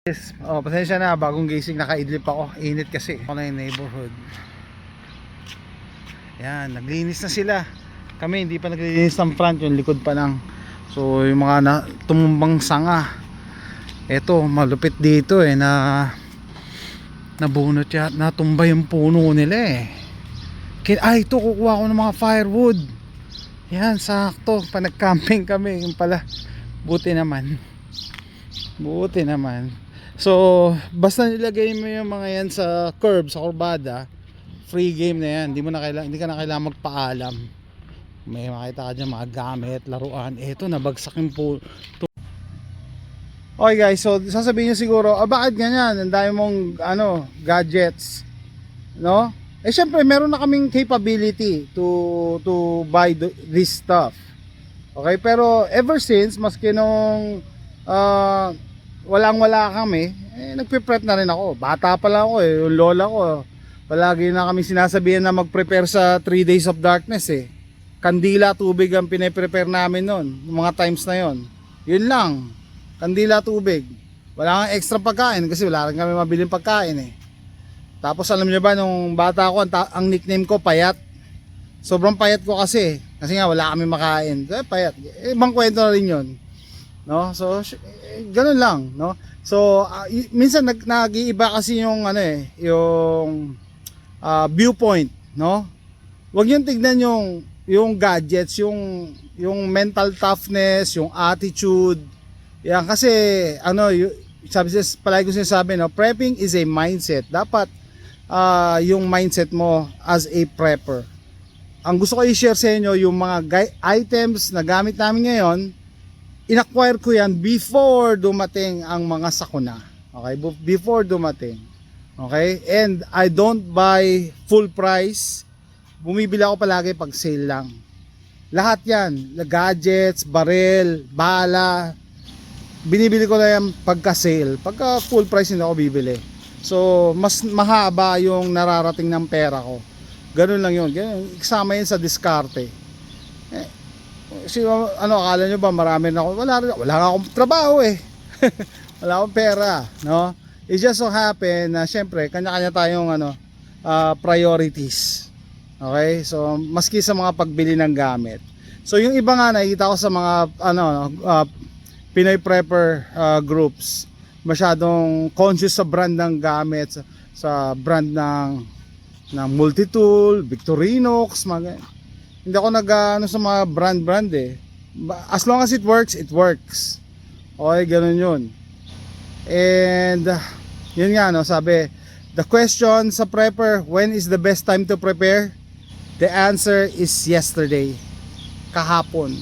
Yes, pasensya na, bagong gising, nakaidlip ako. Init kasi ako na yung neighborhood. Yan, naglinis na sila. Kami hindi pa naglilinis ng front, yung likod pa lang. So yung mga tumumbang sanga, eto malupit dito na nabunot ya, natumba yung puno nila Ay, ito kukuha ko ng mga firewood. Yan, sakto, pa nag-camping kami. Yung pala, buti naman. So basta nilagay mo yung mga yan sa curb, sa kurbada, free game na yan. Hindi ka na kailangan magpaalam. May makita ka dyan mga gamit, laruan. Eto, nabagsak yung po. Okay guys, so sasabihin nyo siguro, bakit ganyan? Ang dami mong gadgets, no? Syempre meron na kaming capability to buy this stuff. Okay, pero ever since, maski nung walang-wala kami, nagpe-prep na rin ako. Bata pa lang ako yung lola ko. Palagi na kami sinasabihan na mag-prepare sa 3 days of darkness Kandila, tubig ang pine-prepare namin noon, mga times na yon. Yun lang, kandila, tubig. Wala kang extra pagkain kasi wala rin kami mabiling pagkain Tapos alam niyo ba, nung bata ako, ang nickname ko Payat. Sobrang payat ko kasi nga wala kami makain. Payat. Ibang kwento na rin yun. No? So ganun lang, no? So minsan nag-iiba kasi yung yung viewpoint, no? Huwag niyo tignan yung gadgets, yung mental toughness, yung attitude. Yan kasi palagi ko sinasabi, no, prepping is a mindset. Dapat yung mindset mo as a prepper. Ang gusto ko i-share sa inyo yung mga items na gamit namin ngayon. In-acquire ko yan before dumating ang mga sakuna. Okay? Before dumating. Okay? And I don't buy full price. Bumibili ako palagi pag sale lang. Lahat yan. Gadgets, baril, bala. Binibili ko na yan pagka sale. Pagka full price hindi ako bibili. So, mas mahaba yung nararating ng pera ko. Ganun lang yun. Kasama yun sa diskarte. Akala nyo ba marami na ako? Wala nga akong trabaho wala akong pera, no? It just so happen na syempre kanya-kanya tayong priorities. Okay? So maski sa mga pagbili ng gamit. So yung iba nga nakikita ko sa mga Pinoy prepper groups, masyadong conscious sa brand ng gamit, sa brand ng Multitool, Victorinox, hindi ako sa mga brand as long as it works, it works. Okay, ganun yun. And yun nga, sabi, the question sa prepper, when is the best time to prepare? The answer is yesterday, kahapon.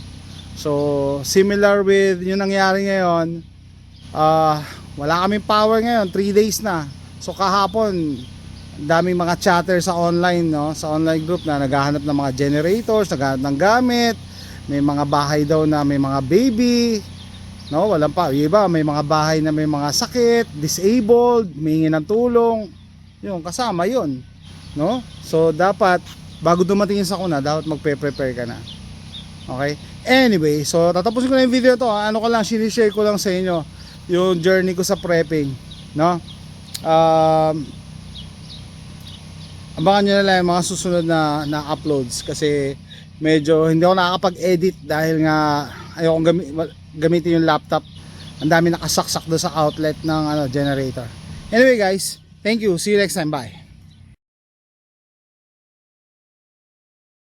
So similar with yung nangyari ngayon, wala kaming power ngayon, 3 days na. So kahapon, daming mga chatter sa online, no, sa online group na naghahanap ng mga generators, naghahanap ng gamit. May mga bahay daw na may mga baby, no, walang pa. Iba may mga bahay na may mga sakit, disabled, humingi ng tulong. Yung kasama yun, no? So dapat bago dumating yung sakuna, dapat magpe-prepare ka na. Okay? Anyway, so tatapusin ko na yung video to. Sinishare ko lang sa inyo yung journey ko sa prepping, no? Abangan nyo na lang yung mga susunod na uploads kasi medyo hindi ako nakakapag-edit dahil nga ayokong gamitin yung laptop. Ang dami nakasaksak doon sa outlet ng generator. Anyway guys, thank you. See you next time. Bye.